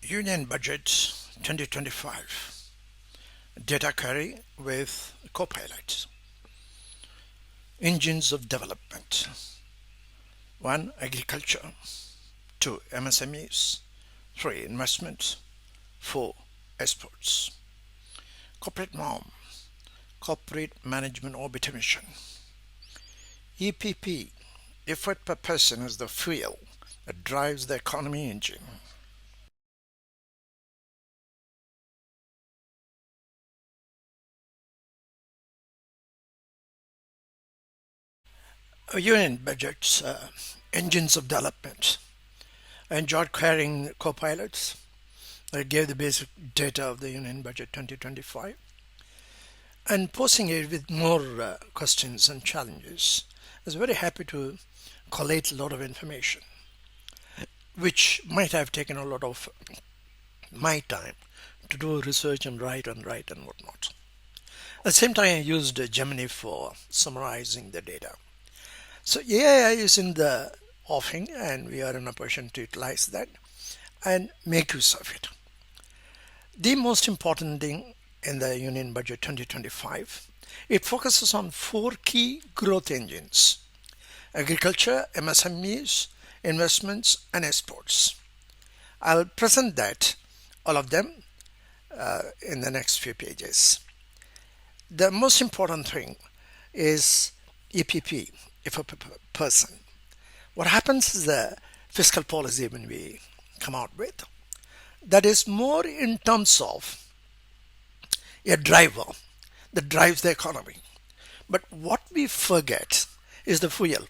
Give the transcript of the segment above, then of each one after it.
Union Budget 2025 Data Query with Copilot. Engines of Development 1. Agriculture 2. MSMEs 3. Investments 4. Exports. CorporateMOM Corporate Management Automation. EPP Effort per person is the fuel that drives the economy engine. Union budgets, engines of development. I enjoyed querying copilots. I gave the basic data of the Union Budget 2025 and posing it with more questions and challenges. I was very happy to collate a lot of information, which might have taken a lot of my time to do research and write and whatnot. At the same time, I used Gemini for summarizing the data. So AI is in the offing, and we are in a position to utilize that and make use of it. The most important thing in the Union Budget 2025, it focuses on 4 key growth engines: agriculture, MSMEs, investments, and exports. I'll present that, all of them, in the next few pages. The most important thing is EPP, if a person. What happens is the fiscal policy when we come out with, that is more in terms of a driver that drives the economy. But what we forget is the fuel.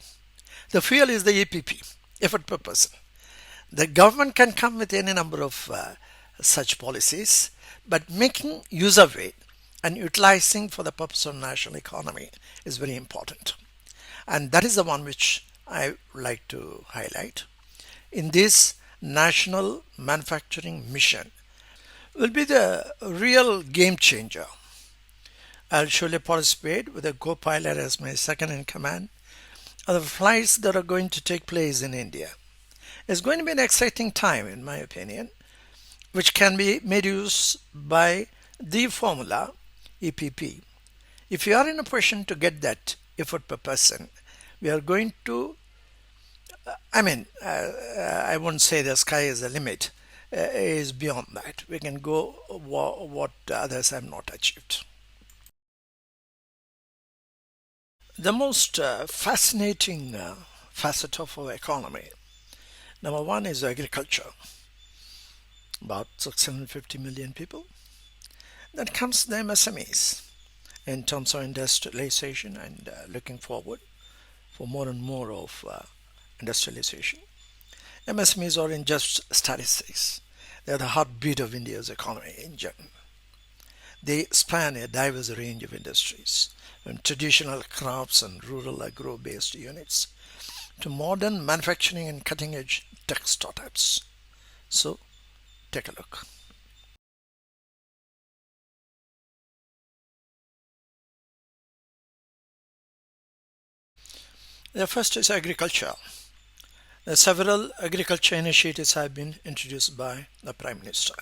The fuel is the EPP, effort per person. The government can come with any number of such policies, but making use of it and utilizing for the purpose of national economy is very important. And that is the one which I would like to highlight. In this national manufacturing mission will be the real game changer. I'll surely participate with a co-pilot as my second in command of the flights that are going to take place in India. It's going to be an exciting time, in my opinion, which can be made use by the formula EPP. If you are in a position to get that effort per person, we are going to, I won't say the sky is the limit, is beyond that. We can go what others have not achieved. The most fascinating facet of our economy, number one, is agriculture. About 650 million people. Then comes the MSMEs in terms of industrialization and looking forward for more and more of industrialization. MSMEs are in just statistics. They are the heartbeat of India's economy in general. They span a diverse range of industries, from traditional crops and rural agro-based units to modern manufacturing and cutting-edge tech startups. So, take a look. The first is agriculture. Several agriculture initiatives have been introduced by the Prime Minister.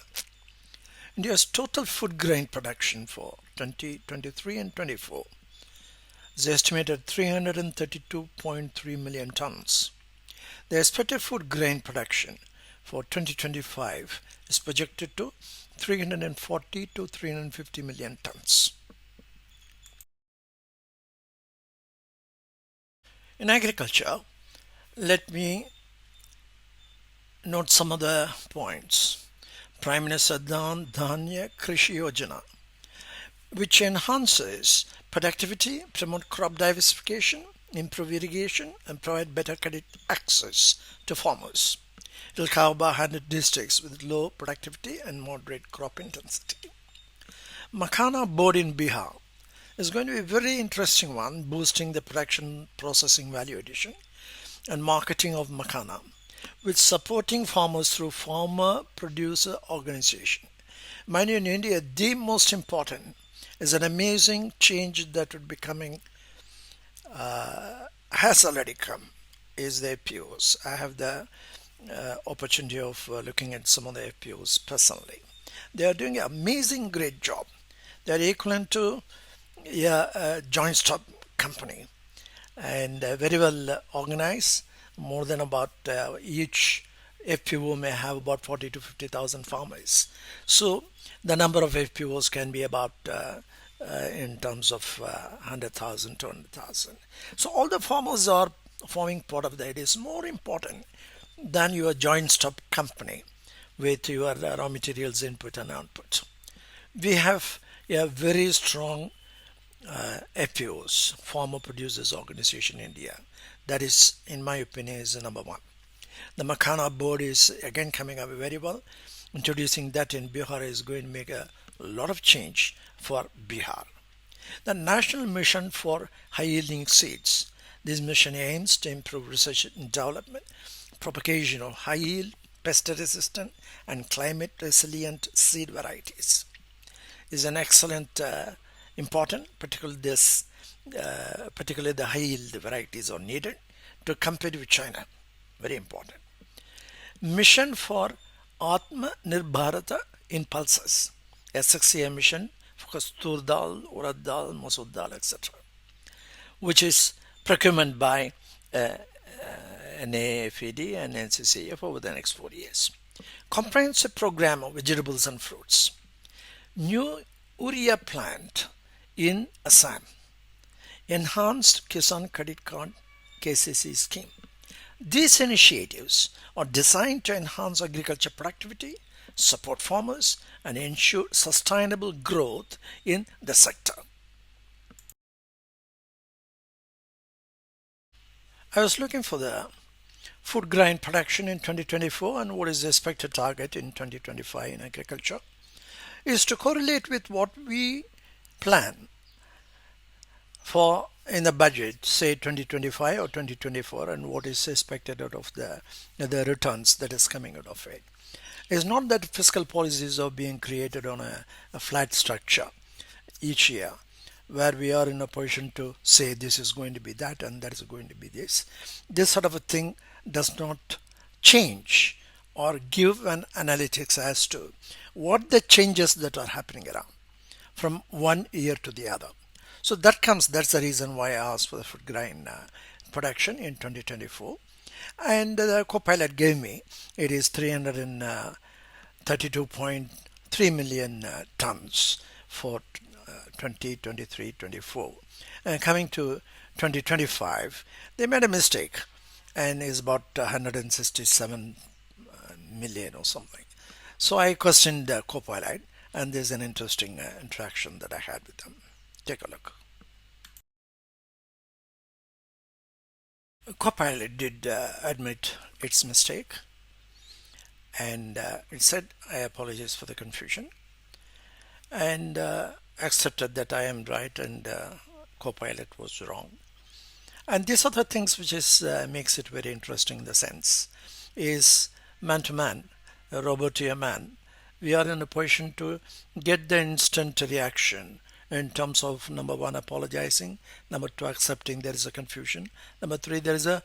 India's total food grain production for 2023 and 24 is estimated 332.3 million tons. The expected food grain production for 2025 is projected to 340 to 350 million tons. In agriculture, let me note some of the points. Prime Minister Dhanya Krishi Yojana, which enhances productivity, promote crop diversification, improve irrigation, and provide better credit access to farmers. It will cover 100 districts with low productivity and moderate crop intensity. Makhana board in Bihar is going to be a very interesting one, boosting the production processing value addition and marketing of makhana, with supporting farmers through farmer producer organization. Mind you, in India, the most important is an amazing change that would be coming, has already come, is the POs. I have the opportunity of looking at some of the FPOs personally. They are doing an amazing, great job. They are equivalent to a joint stock company and very well organized. More than about each FPO may have about 40 to 50,000 farmers. So the number of FPOs can be about in terms of 100,000, 200,000. So all the farmers are forming part of that. It is more important than your joint stock company with your raw materials input and output. We have a very strong FPOs, Farmer Producers Organization in India. That is, in my opinion, is the number one. The Makhana board is again coming up very well. Introducing that in Bihar is going to make a lot of change for Bihar. The National Mission for High Yielding Seeds. This mission aims to improve research and development, propagation of high yield, pest resistant, and climate resilient seed varieties. Is an excellent important, particularly the high yield varieties are needed to compete with China. Very important. Mission for Atma Nirbharata in pulses, a 6-year mission for tur dal, urad dal, masood dal, etc., which is procurement by NAFED and NCCF over the next 4 years. Comprehensive program of vegetables and fruits. New urea plant in Assam. Enhanced Kisan Credit Card KCC scheme. These initiatives are designed to enhance agriculture productivity, support farmers, and ensure sustainable growth in the sector. I was looking for the food grain production in 2024 and what is the expected target in 2025 in agriculture is to correlate with what we plan for in the budget, say 2025 or 2024, and what is expected out of the returns that is coming out of it. It's not that fiscal policies are being created on a flat structure each year, where we are in a position to say this is going to be that and that is going to be this. This sort of a thing does not change or give an analytics as to what the changes that are happening around from one year to the other. So that's the reason why I asked for the food grain production in 2024. And the Copilot gave me, it is 332.3 million tons for 2023-24. And coming to 2025, they made a mistake and is about 167 million or something. So I questioned the Copilot, and there's an interesting interaction that I had with them. Take a look. Copilot did admit its mistake, and it said, I apologize for the confusion, and accepted that I am right and Copilot was wrong. And these are the things which is makes it very interesting in the sense is man to man, a robot to a man. We are in a position to get the instant reaction in terms of number one, apologizing, number two, accepting there is a confusion, number three, there is a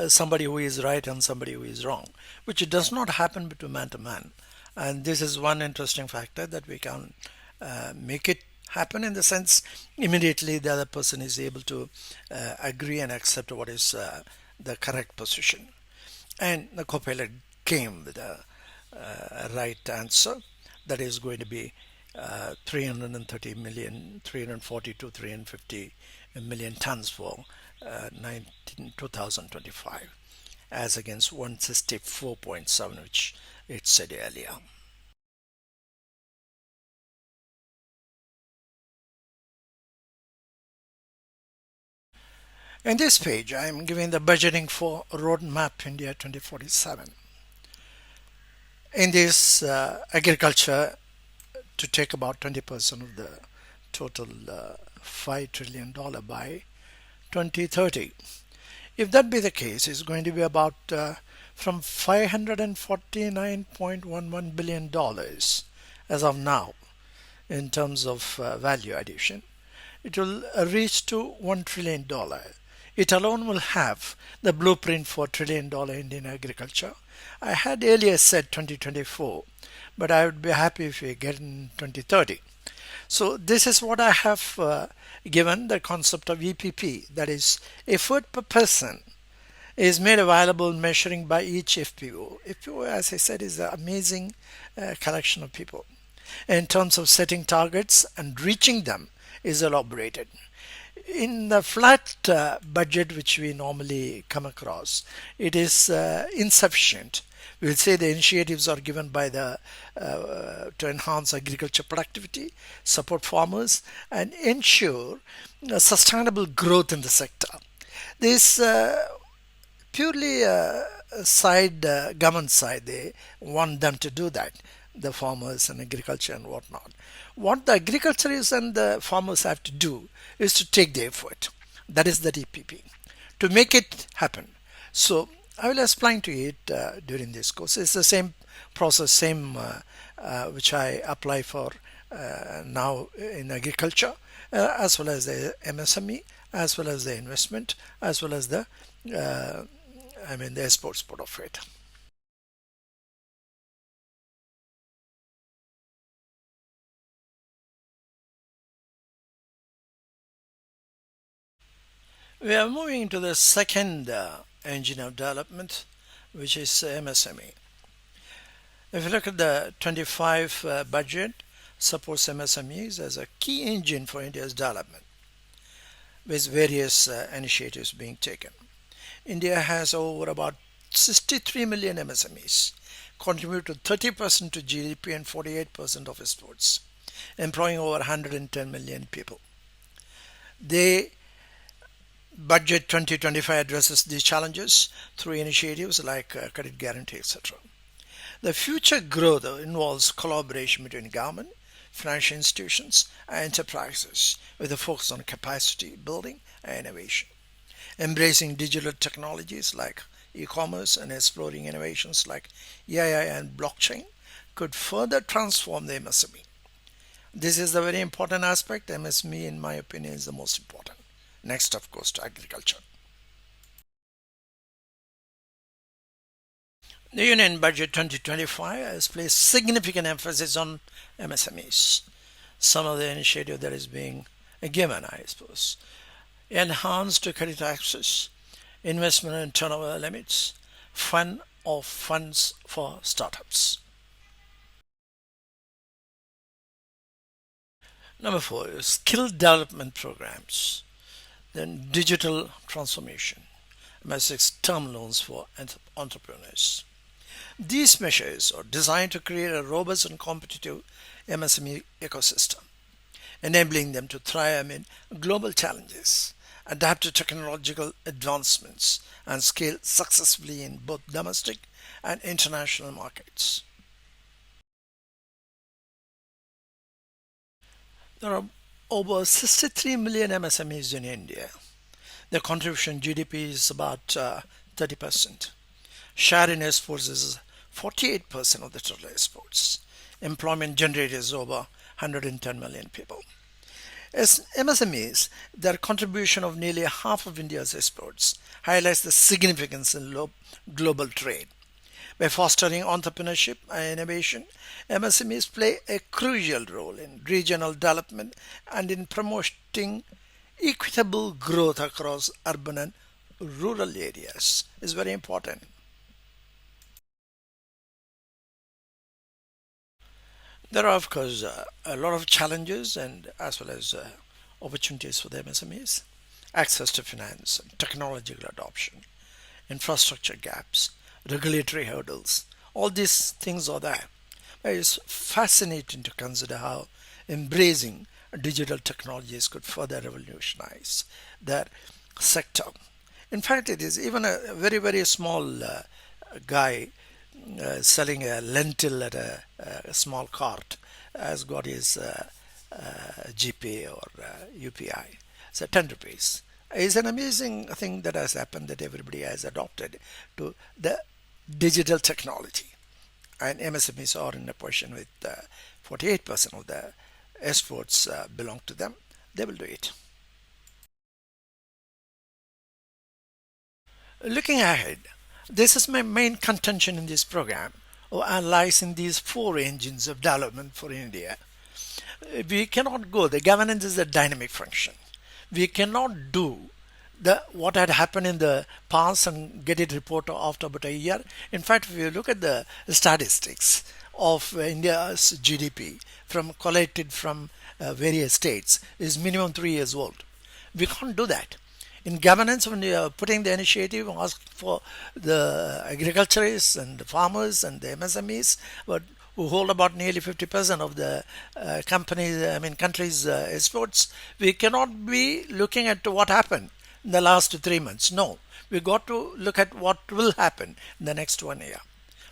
somebody who is right and somebody who is wrong, which does not happen between man to man. And this is one interesting factor that we can make it happen in the sense immediately the other person is able to agree and accept what is the correct position. And the Copilot came with a right answer that is going to be 330 million, 340 to 350 million tons for 2025 as against 164.7 which it said earlier. In this page, I am giving the budgeting for Roadmap India 2047. In this, agriculture to take about 20% of the total $5 trillion by 2030. If that be the case, it's going to be about from $549.11 billion as of now in terms of value addition. It will reach to $1 trillion It alone will have the blueprint for $1 trillion Indian agriculture. I had earlier said 2024, but I would be happy if we get in 2030. So this is what I have given the concept of EPP, that is effort per person is made available measuring by each FPO. FPO, as I said, is an amazing collection of people. In terms of setting targets and reaching them is elaborated. In the flat budget which we normally come across, it is insufficient. We'll say the initiatives are given by the to enhance agriculture productivity, support farmers, and ensure sustainable growth in the sector. This purely side government side, they want them to do that, the farmers and agriculture and whatnot. What the agriculturists and the farmers have to do is to take the effort. That is the DPP to make it happen. So I will explain to it during this course. It's the same process, same which I apply for now in agriculture, as well as the MSME, as well as the investment, as well as the the exports part of it. We are moving to the second engine of development, which is MSME. If you look at the 25 budget, supports MSMEs as a key engine for India's development, with various initiatives being taken. India has over about 63 million MSMEs, contribute to 30% to GDP and 48% of exports, employing over 110 million people. They Budget 2025 addresses these challenges through initiatives like credit guarantee, etc. The future growth involves collaboration between government, financial institutions, and enterprises with a focus on capacity building and innovation. Embracing digital technologies like e-commerce and exploring innovations like AI and blockchain could further transform the MSME. This is the very important aspect. MSME, in my opinion, is the most important. Next, of course, to agriculture. The Union Budget 2025 has placed significant emphasis on MSMEs. Some of the initiative that is being given, I suppose. Enhanced credit access, investment and turnover limits, fund of funds for startups. Number 4 is skill development programs. Then digital transformation. Number 6, term loans for entrepreneurs. These measures are designed to create a robust and competitive MSME ecosystem, enabling them to thrive amid global challenges, adapt to technological advancements, and scale successfully in both domestic and international markets. There are over 63 million MSMEs in India. Their contribution to GDP is about 30%. Share in exports is 48% of the total exports. Employment generated is over 110 million people. As MSMEs, their contribution of nearly half of India's exports highlights the significance in global trade. By fostering entrepreneurship and innovation, MSMEs play a crucial role in regional development and in promoting equitable growth across urban and rural areas. It's very important. There are, of course, a lot of challenges and as well as opportunities for the MSMEs. Access to finance, technological adoption, infrastructure gaps, regulatory hurdles. All these things are there. It's fascinating to consider how embracing digital technologies could further revolutionize their sector. In fact, it is even a very, very small guy selling a lentil at a small cart has got his GPay or UPI. So 10 rupees. It's an amazing thing that has happened that everybody has adopted to the digital technology. And MSMEs are in a position with 48% of the exports belong to them. They will do it. Looking ahead, this is my main contention in this program of analyzing these four engines of development for India. We cannot go, the governance is a dynamic function. We cannot do the what had happened in the past and get it reported after about a year. In fact, if you look at the statistics of India's GDP from collected from various states is minimum 3 years old. We can't do that. In governance, when you are putting the initiative, ask for the agriculturists and the farmers and the MSMEs, but who hold about nearly 50% of the countries' exports. We cannot be looking at what happened in the last 3 months. No, we got to look at what will happen in the next 1 year,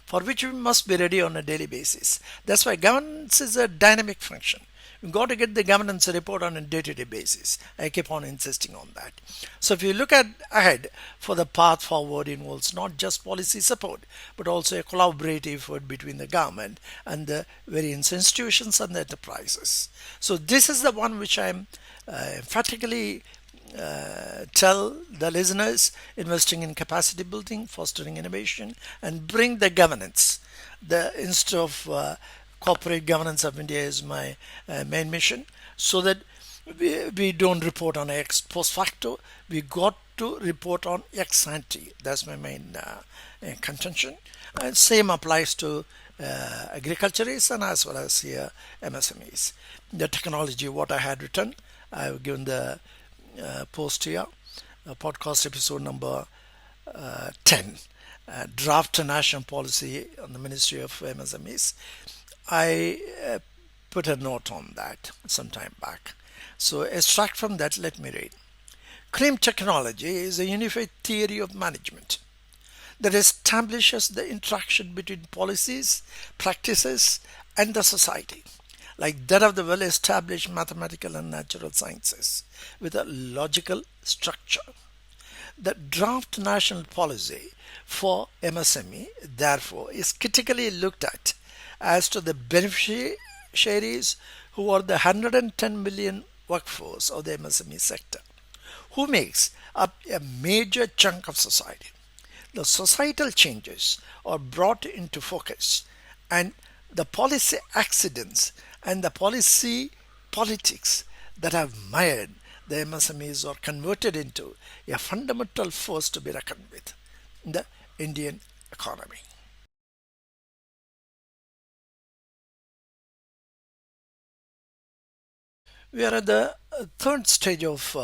for which we must be ready on a daily basis. That's why governance is a dynamic function. We've got to get the governance report on a day-to-day basis. I keep on insisting on that. So if you look at ahead for the path forward involves not just policy support, but also a collaborative effort between the government and the various institutions and the enterprises. So this is the one which I'm emphatically tell the listeners: investing in capacity building, fostering innovation, and bring the governance. The instead of corporate governance of India is my main mission, so that we don't report on ex post facto. We got to report on ex ante. That's my main contention. And same applies to agriculturists and as well as here MSMEs. The technology, what I had written, I've given the post here, podcast episode number 10, draft a national policy on the Ministry of MSMEs. I put a note on that some time back. So, extract from that, let me read. CREAM technology is a unified theory of management that establishes the interaction between policies, practices, and the society, like that of the well established mathematical and natural sciences, with a logical structure. The draft national policy for MSME, therefore, is critically looked at as to the beneficiaries who are the 110 million workforce of the MSME sector, who makes up a major chunk of society. The societal changes are brought into focus, and the policy accidents and the policy politics that have mired the MSMEs are converted into a fundamental force to be reckoned with in the Indian economy. We are at the third stage of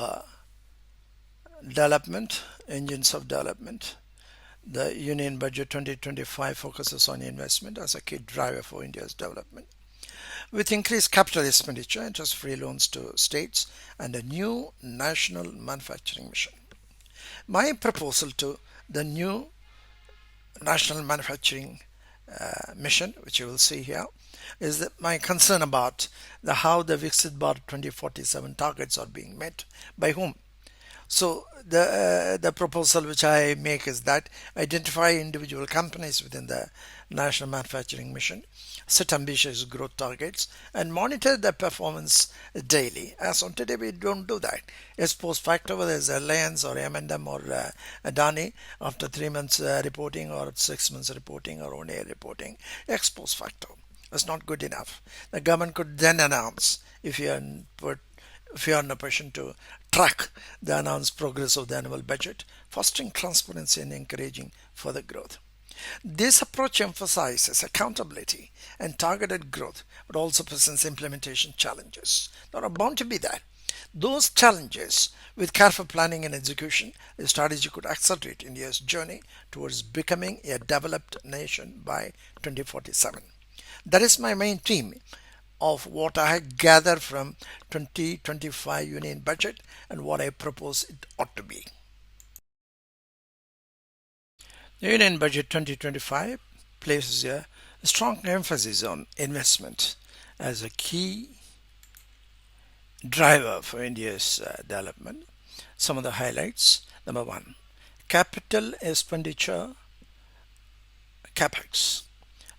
development, engines of development. The Union Budget 2025 focuses on investment as a key driver for India's development. With increased capital expenditure, interest-free loans to states, and a new national manufacturing mission. My proposal to the new national manufacturing mission, which you will see here, is that my concern about how the Viksit Bharat 2047 targets are being met by whom. So the proposal which I make is that identify individual companies within the national manufacturing mission, set ambitious growth targets, and monitor their performance daily. As on today, we don't do that. It's post facto, whether it's Alliance or M&M or Adani, after 3 months reporting or 6 months reporting or 1 year reporting, ex post facto. That's not good enough. The government could then announce if you are in a position to track the announced progress of the annual budget, fostering transparency and encouraging further growth. This approach emphasizes accountability and targeted growth, but also presents implementation challenges. There are bound to be that. Those challenges, with careful planning and execution, the strategy could accelerate India's journey towards becoming a developed nation by 2047. That is my main theme of what I gather from 2025 Union Budget and what I propose it ought to be. The Union Budget 2025 places a strong emphasis on investment as a key driver for India's development. Some of the highlights: number one, capital expenditure capex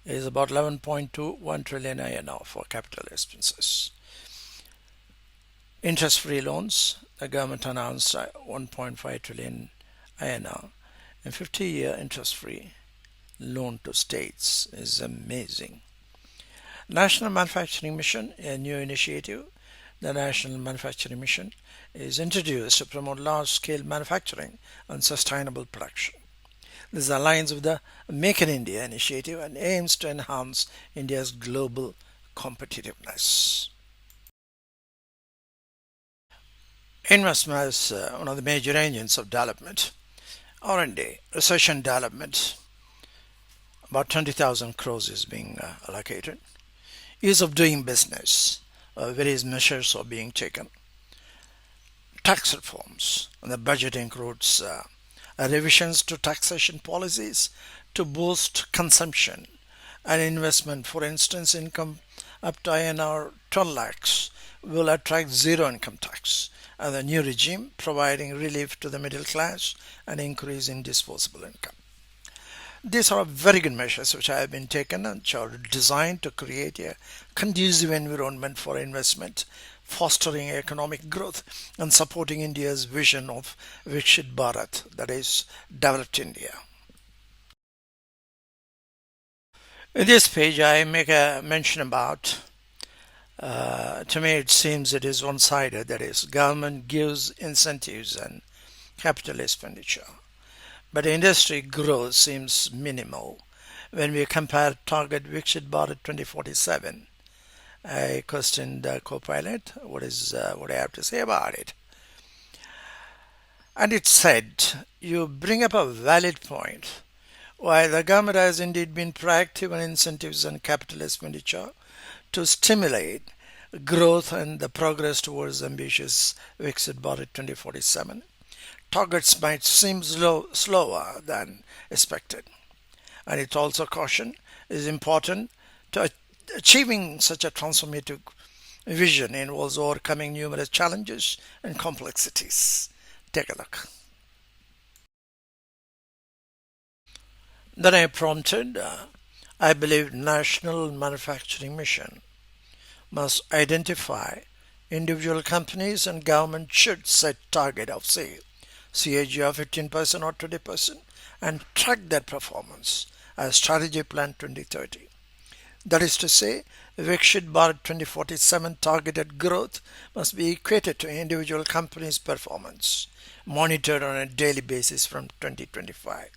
is about 11.21 trillion INR for capital expenses. Interest-free loans, the government announced 1.5 trillion INR A 50-year interest-free loan to states is amazing. National Manufacturing Mission, a new initiative. The National Manufacturing Mission is introduced to promote large-scale manufacturing and sustainable production. This aligns with the Make in India initiative and aims to enhance India's global competitiveness. Investment is one of the major engines of development. R&D, research and development, about 20,000 crores is being allocated. Ease of doing business, various measures are being taken. Tax reforms, and the budget includes revisions to taxation policies to boost consumption and investment. For instance, income up to INR 12 lakhs will attract zero income tax, and the new regime providing relief to the middle class and increase in disposable income. These are very good measures which have been taken and which are designed to create a conducive environment for investment, fostering economic growth and supporting India's vision of Viksit Bharat, that is, developed India. In this page, I make a mention about, to me it seems it is one-sided, that is, government gives incentives and capital expenditure. But industry growth seems minimal when we compare target Viksit Bharat 2047. I questioned the co-pilot, what I have to say about it. And it said, you bring up a valid point. While the government has indeed been proactive on incentives and capital expenditure to stimulate growth and the progress towards ambitious Viksit Bharat 2047, targets might seem slower than expected. And it also cautioned it is important to achieving such a transformative vision involves overcoming numerous challenges and complexities. Take a look. Then I prompted, I believe National Manufacturing Mission must identify individual companies and government should set target of say CAGR 15% or 20% and track their performance as strategy plan 2030. That is to say, Viksit Bharat 2047 targeted growth must be equated to individual companies' performance, monitored on a daily basis from 2025.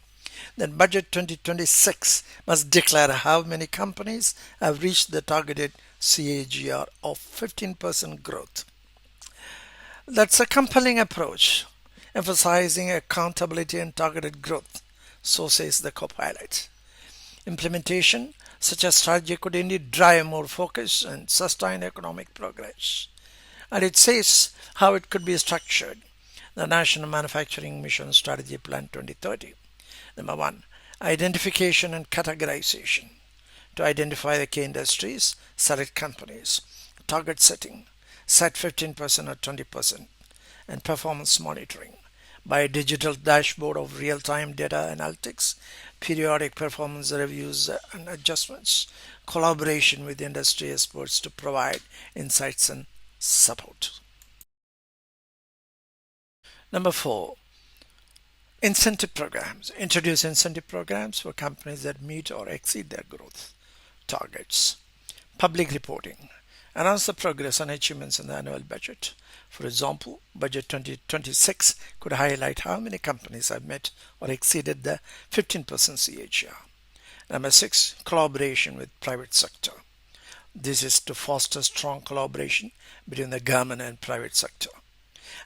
Then Budget 2026 must declare how many companies have reached the targeted CAGR of 15% growth. That's a compelling approach, emphasizing accountability and targeted growth, so says the co-pilot. Implementation such a strategy could indeed drive more focus and sustain economic progress. And it says how it could be structured. The National Manufacturing Mission Strategy Plan 2030. Number one, identification and categorization. To identify the key industries, select companies. Target setting, set 15% or 20%. And performance monitoring by a digital dashboard of real-time data analytics, periodic performance reviews and adjustments, collaboration with industry experts to provide insights and support. Number four, incentive programs. Introduce incentive programs for companies that meet or exceed their growth targets. Public reporting. Announce the progress and achievements in the annual budget. For example, Budget 2026 could highlight how many companies have met or exceeded the 15% CAGR. Number six, collaboration with private sector. This is to foster strong collaboration between the government and private sector.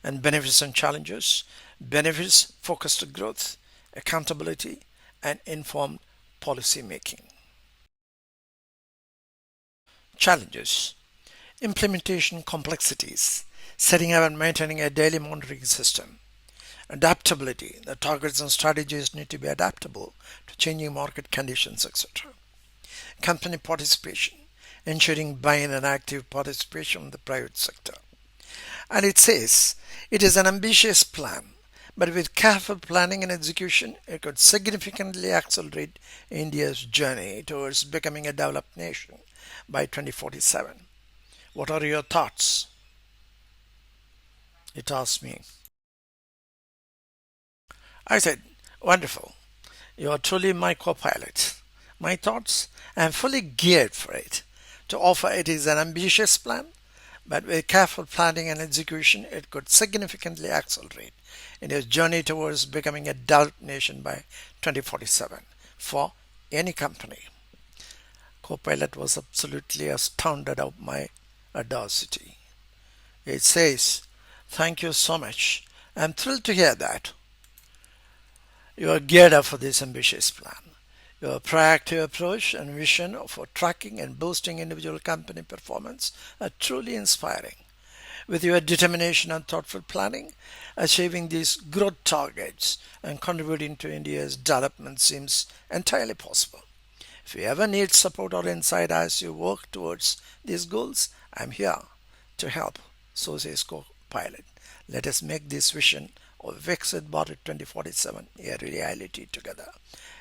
And benefits and challenges. Benefits, focused growth, accountability, and informed policy making. Challenges. Implementation complexities, setting up and maintaining a daily monitoring system. Adaptability, the targets and strategies need to be adaptable to changing market conditions, etc. Company participation, ensuring buy-in and active participation in the private sector. And it says it is an ambitious plan, but with careful planning and execution, it could significantly accelerate India's journey towards becoming a developed nation by 2047. What are your thoughts? It asked me. I said, Wonderful. You are truly my co-pilot. My thoughts, I am fully geared for it. To offer it is an ambitious plan, but with careful planning and execution, it could significantly accelerate in its journey towards becoming a developed nation by 2047 for any company. Copilot was absolutely astounded of my audacity. It says, "Thank you so much. I'm thrilled to hear that. You are geared up for this ambitious plan. Your proactive approach and vision for tracking and boosting individual company performance are truly inspiring. With your determination and thoughtful planning, achieving these growth targets and contributing to India's development seems entirely possible. If you ever need support or insight as you work towards these goals, I'm here to help." So says co-pilot. Let us make this vision of Viksit Bharat 2047 a reality together.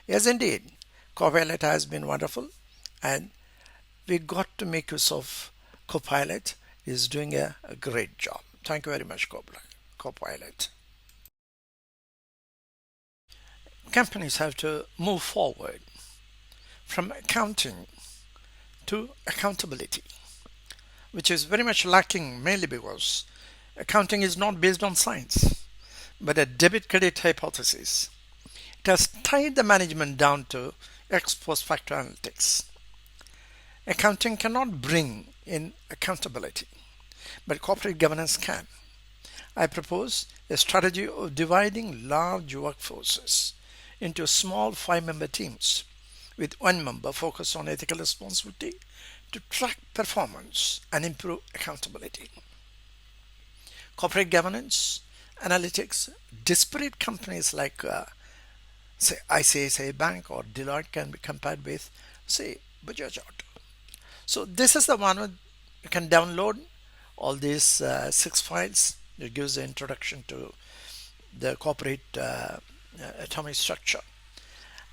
Yes, indeed, co-pilot has been wonderful, and we got to make use of co-pilot. Is doing a great job. Thank you very much, co-pilot. Companies have to move forward from accounting to accountability, which is very much lacking mainly because accounting is not based on science, but a debit credit hypothesis. It has tied the management down to ex post facto analytics. Accounting cannot bring in accountability, but corporate governance can. I propose a strategy of dividing large workforces into small 5 member teams with one member focused on ethical responsibility to track performance and improve accountability. Corporate governance, analytics, disparate companies like say ICICI Bank or Deloitte can be compared with say Bajaj Auto. So this is the one you can download all these 6 files. It gives the introduction to the corporate atomic structure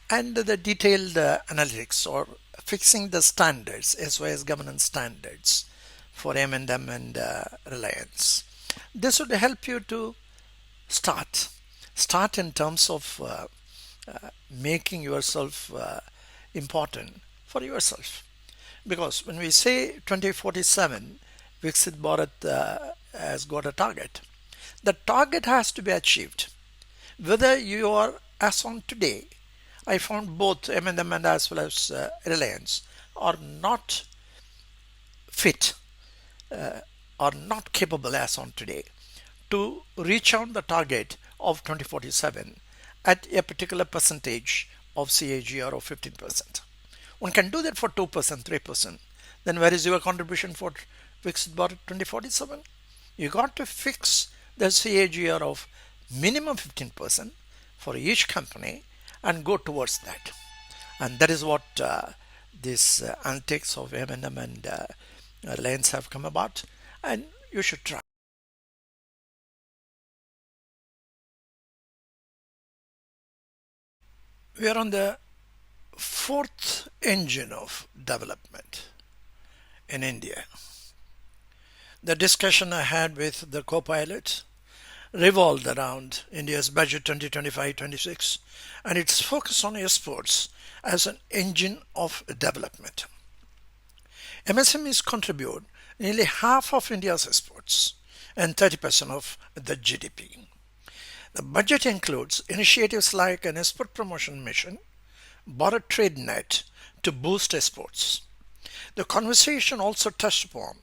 and the detailed analytics or fixing the standards as well as governance standards for M&M and Reliance. This would help you to start in terms of making yourself important for yourself, because when we say 2047 Viksit Bharat has got a target, the target has to be achieved whether you are as on today. I found both M&M and as well as Reliance are not fit or not capable as on today to reach on the target of 2047 at a particular percentage of CAGR of 15%. One can do that for 2%, 3%. Then where is your contribution for Viksit Bharat 2047? You got to fix the CAGR of minimum 15% for each company and go towards that. And that is what this antics of M&M and Reliance have come about, and you should try. We are on the fourth engine of development in India. The discussion I had with the co-pilot revolved around India's budget 2025-26 and its focus on exports as an engine of development. MSMEs contribute nearly half of India's exports and 30% of the GDP. The budget includes initiatives like an export promotion mission, Bharat Trade Net to boost exports. The conversation also touched upon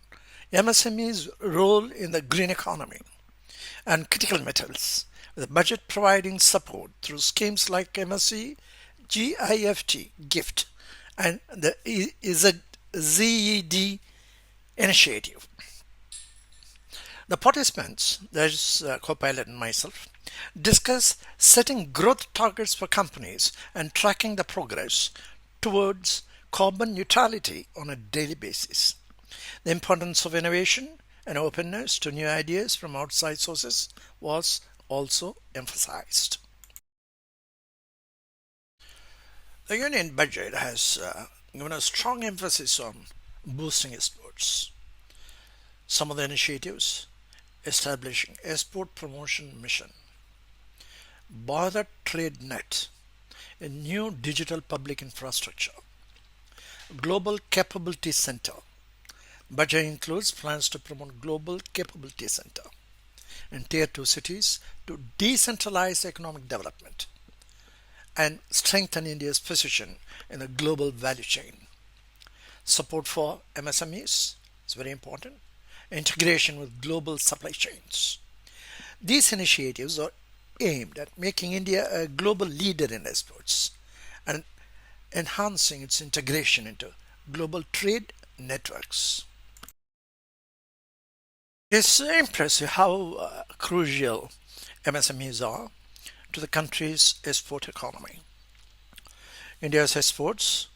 MSME's role in the green economy and critical metals, with the budget providing support through schemes like MSC, GIFT, and the ZED initiative. The participants, that is co-pilot and myself, discuss setting growth targets for companies and tracking the progress towards carbon neutrality on a daily basis. The importance of innovation and openness to new ideas from outside sources was also emphasized. The union budget has given a strong emphasis on boosting exports. Some of the initiatives: establishing export promotion mission, Bharat Trade Net, a new digital public infrastructure, Global Capability Center. Budget includes plans to promote Global Capability Center in Tier 2 cities to decentralize economic development and strengthen India's position in the global value chain. Support for MSMEs is very important. Integration with global supply chains. These initiatives are aimed at making India a global leader in exports and enhancing its integration into global trade networks. It's impressive how crucial MSMEs are to the country's export economy. India's exports,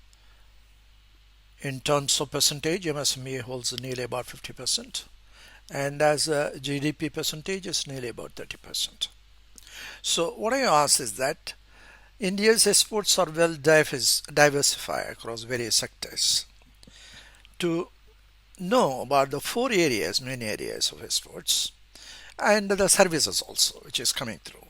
in terms of percentage, MSME holds nearly about 50%, and as a GDP percentage, is nearly about 30%. So, what I ask is that India's exports are well diversified across various sectors. To know about the four areas, main areas of exports, and the services also, which is coming through.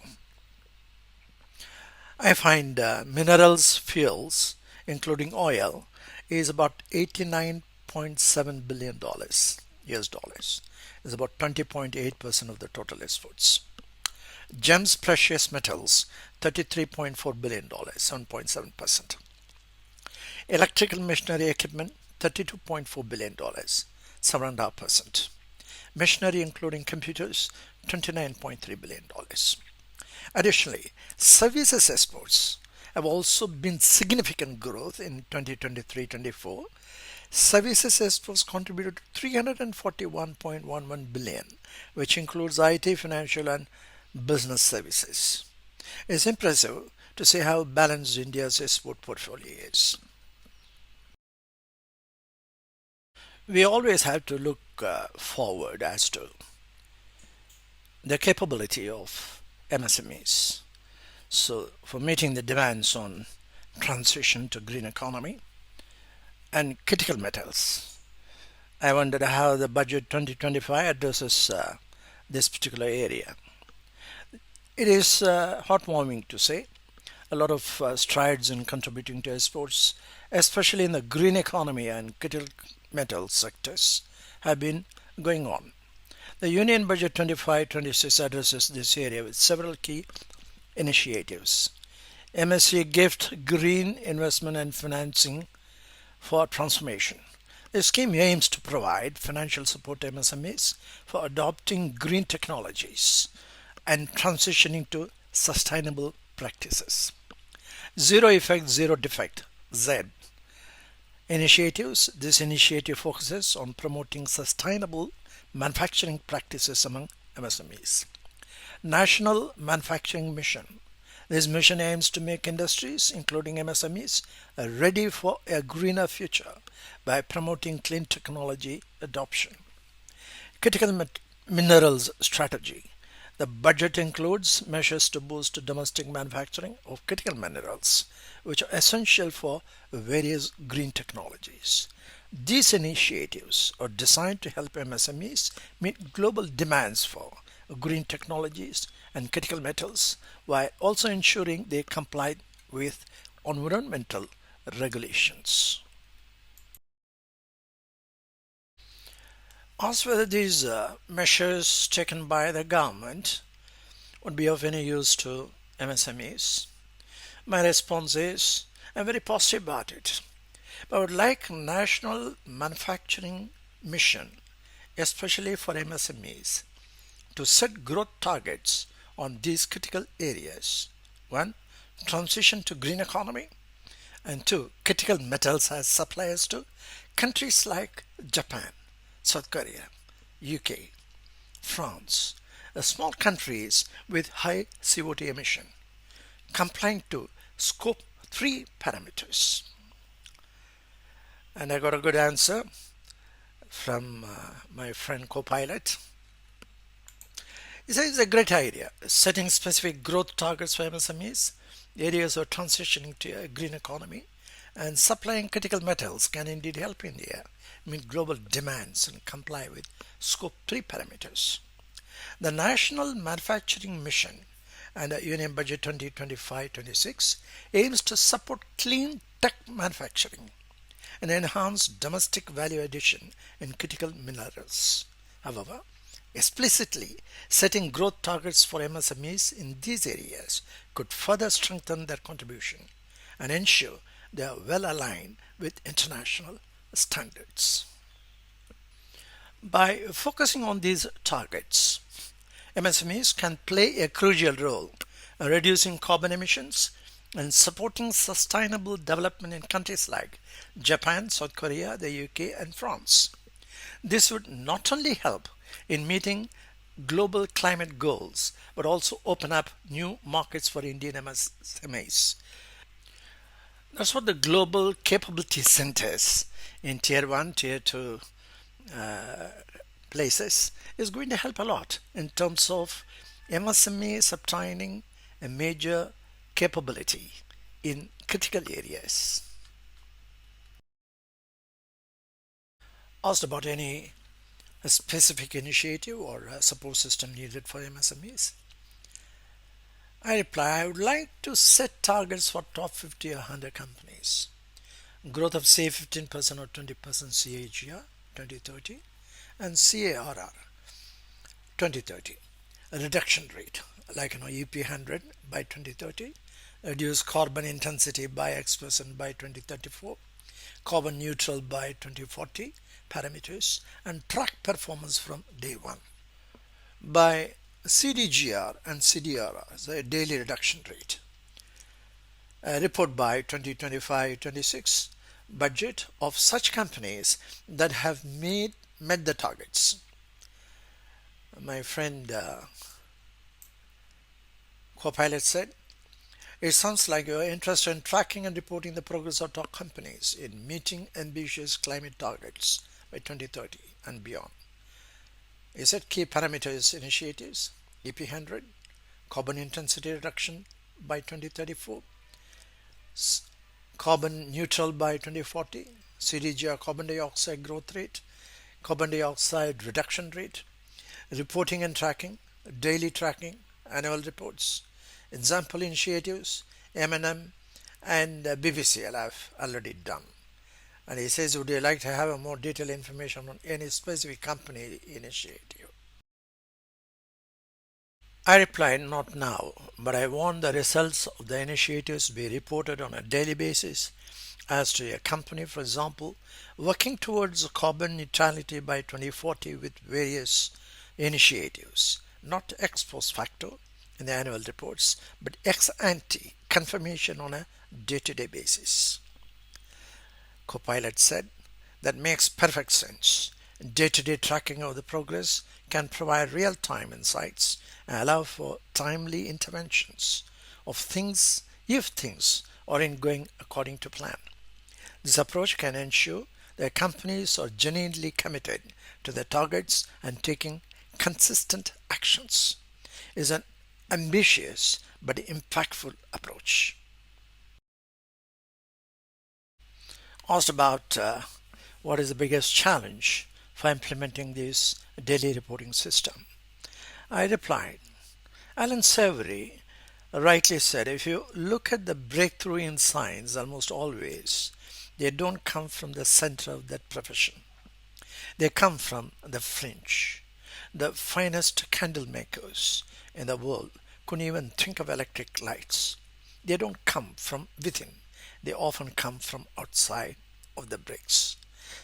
I find minerals, fuels, including oil, is about $89.7 billion US dollars. Is about 20.8% of the total exports. Gems, precious metals, $33.4 billion, 7.7%. Electrical machinery equipment, $32.4 billion, 7.5%. Machinery including computers, $29.3 billion. Additionally, services exports have also been significant growth in 2023-24. Services exports contributed to 341.11 billion, which includes IT, financial, and business services. It's impressive to see how balanced India's export portfolio is. We always have to look forward as to the capability of MSMEs. So, for meeting the demands on transition to green economy and critical metals, I wondered how the budget 2025 addresses this particular area. It is heartwarming to say a lot of strides in contributing to exports, especially in the green economy and critical metal sectors, have been going on. The Union Budget 25-26 addresses this area with several key initiatives. MSc Gift Green Investment and Financing for Transformation. The scheme aims to provide financial support to MSMEs for adopting green technologies and transitioning to sustainable practices. Zero Effect, Zero Defect Z initiatives. This initiative focuses on promoting sustainable manufacturing practices among MSMEs. National Manufacturing Mission. This mission aims to make industries, including MSMEs, ready for a greener future by promoting clean technology adoption. Critical Minerals Strategy. The budget includes measures to boost domestic manufacturing of critical minerals, which are essential for various green technologies. These initiatives are designed to help MSMEs meet global demands for green technologies and critical metals while also ensuring they comply with environmental regulations. As whether these measures taken by the government would be of any use to MSMEs, my response is I'm very positive about it. But I would like National Manufacturing Mission, especially for MSMEs, to set growth targets on these critical areas. One, transition to green economy, and two, critical metals as suppliers to countries like Japan, South Korea, UK, France, small countries with high CO2 emission, complying to scope 3 parameters. And I got a good answer from my friend co-pilot. He says it's a great idea. Setting specific growth targets for MSMEs, areas of transitioning to a green economy, and supplying critical metals can indeed help India meet global demands and comply with Scope 3 parameters. The National Manufacturing Mission and the Union Budget 2025-26 aims to support clean tech manufacturing and enhance domestic value addition in critical minerals. However, explicitly setting growth targets for MSMEs in these areas could further strengthen their contribution and ensure they are well aligned with international standards. By focusing on these targets, MSMEs can play a crucial role in reducing carbon emissions and supporting sustainable development in countries like Japan, South Korea, the UK, and France. This would not only help in meeting global climate goals but also open up new markets for Indian MSMEs. That's what the global capability centers in tier 1, tier 2 places is going to help a lot in terms of MSMEs obtaining a major capability in critical areas. Asked about any specific initiative or support system needed for MSMEs, I reply I would like to set targets for top 50 or 100 companies. Growth of say 15% or 20% CAGR 2030 and CARR 2030. A reduction rate like EP 100 by 2030, reduce carbon intensity by X% by 2034, carbon neutral by 2040 parameters, and track performance from day one. By CDGR and CDRR, the daily reduction rate. A report by 2025-26 budget of such companies that have met the targets. My friend Copilot said, it sounds like you are interested in tracking and reporting the progress of top companies in meeting ambitious climate targets by 2030 and beyond. He said key parameters initiatives, EP100, carbon intensity reduction by 2034, carbon neutral by 2040, CDGR carbon dioxide growth rate, carbon dioxide reduction rate, reporting and tracking, daily tracking, annual reports, example initiatives, M&M and BVCL I've already done. And he says, would you like to have a more detailed information on any specific company initiative? I replied, not now, but I want the results of the initiatives to be reported on a daily basis as to a company, for example, working towards carbon neutrality by 2040 with various initiatives, not ex post facto in the annual reports, but ex ante confirmation on a day-to-day basis. Copilot said, that makes perfect sense. Day-to-day tracking of the progress can provide real-time insights and allow for timely interventions of things if things aren't going according to plan. This approach can ensure that companies are genuinely committed to their targets and taking consistent actions. It is an ambitious but impactful approach. Asked about what is the biggest challenge for implementing this daily reporting system, I replied, Alan Savory rightly said, if you look at the breakthrough in science, almost always they don't come from the center of that profession. They come from the fringe. The finest candle makers in the world couldn't even think of electric lights. They don't come from within. They often come from outside of the bricks.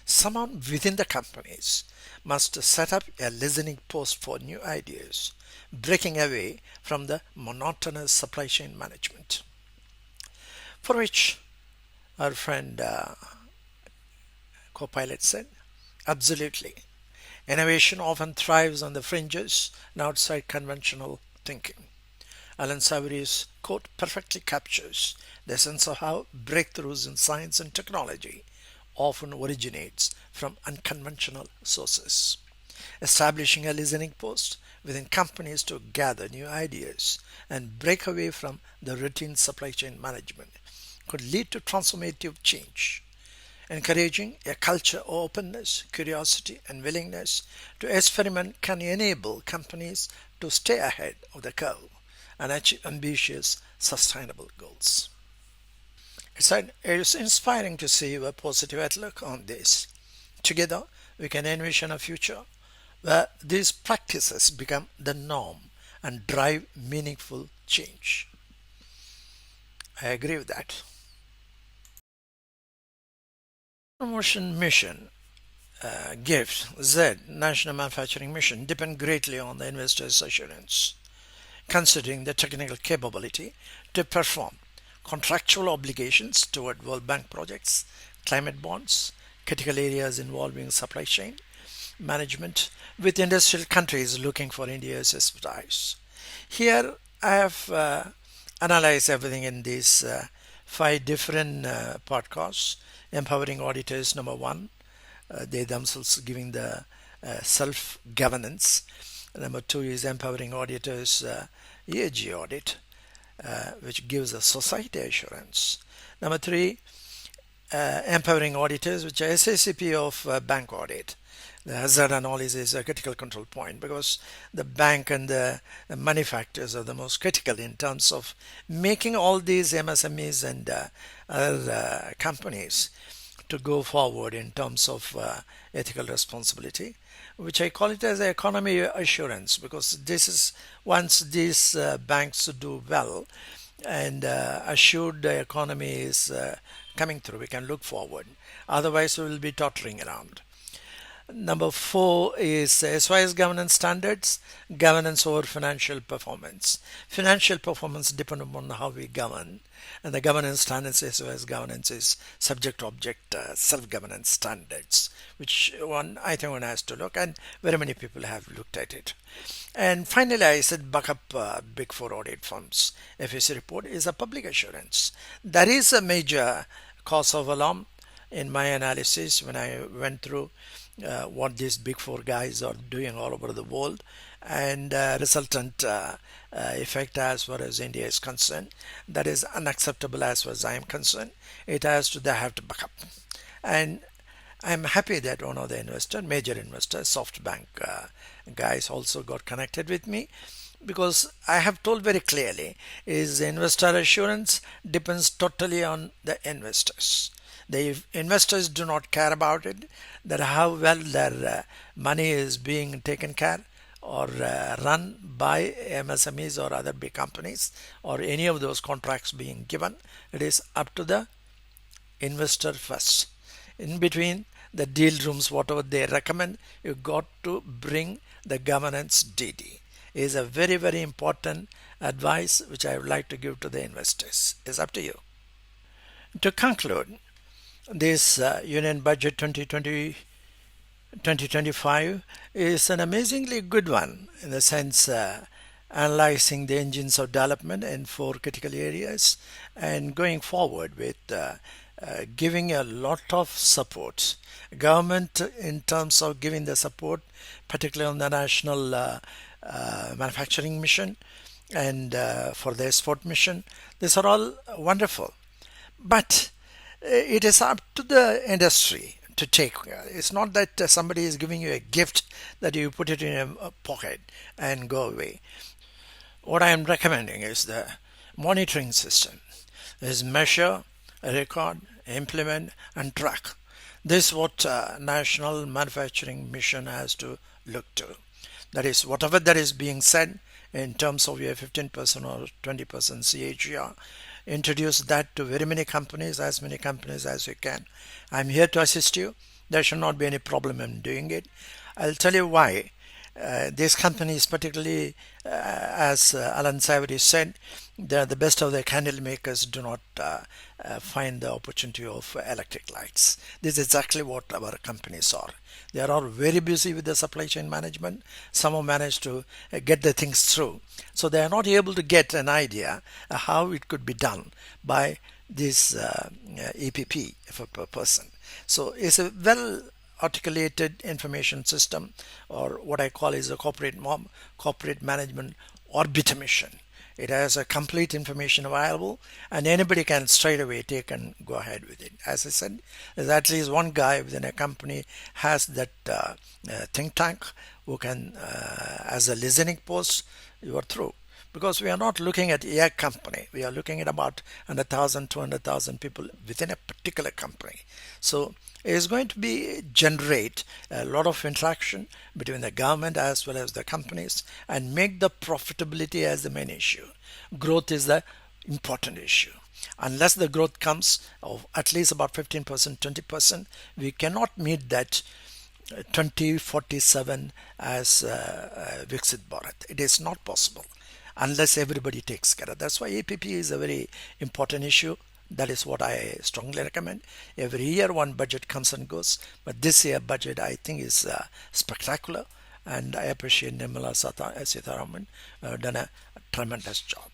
Someone within the companies must set up a listening post for new ideas, breaking away from the monotonous supply chain management. For which our friend Copilot said, absolutely. Innovation often thrives on the fringes and outside conventional thinking. Alan Savory's quote perfectly captures the sense of how breakthroughs in science and technology often originates from unconventional sources. Establishing a listening post within companies to gather new ideas and break away from the routine supply chain management could lead to transformative change. Encouraging a culture of openness, curiosity, and willingness to experiment can enable companies to stay ahead of the curve and achieve ambitious, sustainable goals. It's inspiring to see a positive outlook on this. Together, we can envision a future where these practices become the norm and drive meaningful change. I agree with that. Promotion mission gift Z National Manufacturing Mission depend greatly on the investor's assurance, considering the technical capability to perform contractual obligations toward World Bank projects, climate bonds, critical areas involving supply chain management, with industrial countries looking for India's expertise. Here, I have analyzed everything in these five different podcasts. Empowering auditors, number one, they themselves giving the self governance. Number two is empowering auditors EAG audit, which gives a society assurance. Number three, empowering auditors, which are SACP of bank audit. The hazard analysis is a critical control point because the bank and the money factors are the most critical in terms of making all these MSMEs and other companies to go forward in terms of ethical responsibility, which I call it as economy assurance, because this is once these banks do well and assured the economy is coming through, we can look forward. Otherwise, we will be tottering around. Number four is SYS governance standards, governance over financial performance. Financial performance depends upon how we govern, and the governance standards SYS governance is subject object self-governance standards, which one I think one has to look, and very many people have looked at it. And finally, I said back up Big Four audit firms. FAC report is a public assurance. That is a major cause of alarm in my analysis when I went through what these big four guys are doing all over the world, and resultant effect as far as India is concerned. That is unacceptable as far as I am concerned. It has to, they have to back up. And I'm happy that one of the major investors, SoftBank guys, also got connected with me, because I have told very clearly is investor assurance depends totally on the investors. The investors do not care about it, that how well their money is being taken care or run by MSMEs or other big companies, or any of those contracts being given. It is up to the investor first. In between the deal rooms, whatever they recommend, you got to bring the governance DD. It is a very, very important advice which I would like to give to the investors. It's up to you. To conclude, this Union Budget 2025 is an amazingly good one in the sense analyzing the engines of development in four critical areas and going forward with giving a lot of support. Government in terms of giving the support, particularly on the national manufacturing mission and for the export mission. These are all wonderful. But it is up to the industry to take. It's not that somebody is giving you a gift that you put it in a pocket and go away. What I am recommending is the monitoring system. Is measure, record, implement, and track. This is what National Manufacturing Mission has to look to. That is, whatever that is being said in terms of your 15% or 20% CAGR, introduce that to very many companies, as many companies as you can. I'm here to assist you. There should not be any problem in doing it. I'll tell you why. These companies, particularly as Alan Savary said, they're the best of the candle makers, do not find the opportunity of electric lights. This is exactly what our companies are. They are all very busy with the supply chain management. Some have managed to get the things through. So they are not able to get an idea how it could be done by this EPP per person. So it's a well articulated information system, or what I call is a CorporateMOM, corporate management orbiter mission. It has a complete information available, and anybody can straight away take and go ahead with it. As I said, there's at least one guy within a company has that think tank who can, as a listening post, you are through. because we are not looking at a company. We are looking at about 100,000, 200,000 people within a particular company. So it is going to be generate a lot of interaction between the government as well as the companies and make the profitability as the main issue. Growth is the important issue. Unless the growth comes of at least about 15%, 20%, we cannot meet that 2047 as Viksit Bharat. It is not possible unless everybody takes care of. That's why APP is a very important issue. That is what I strongly recommend. Every year one budget comes and goes, but this year budget I think is spectacular, and I appreciate Nirmala Sitharaman done a tremendous job.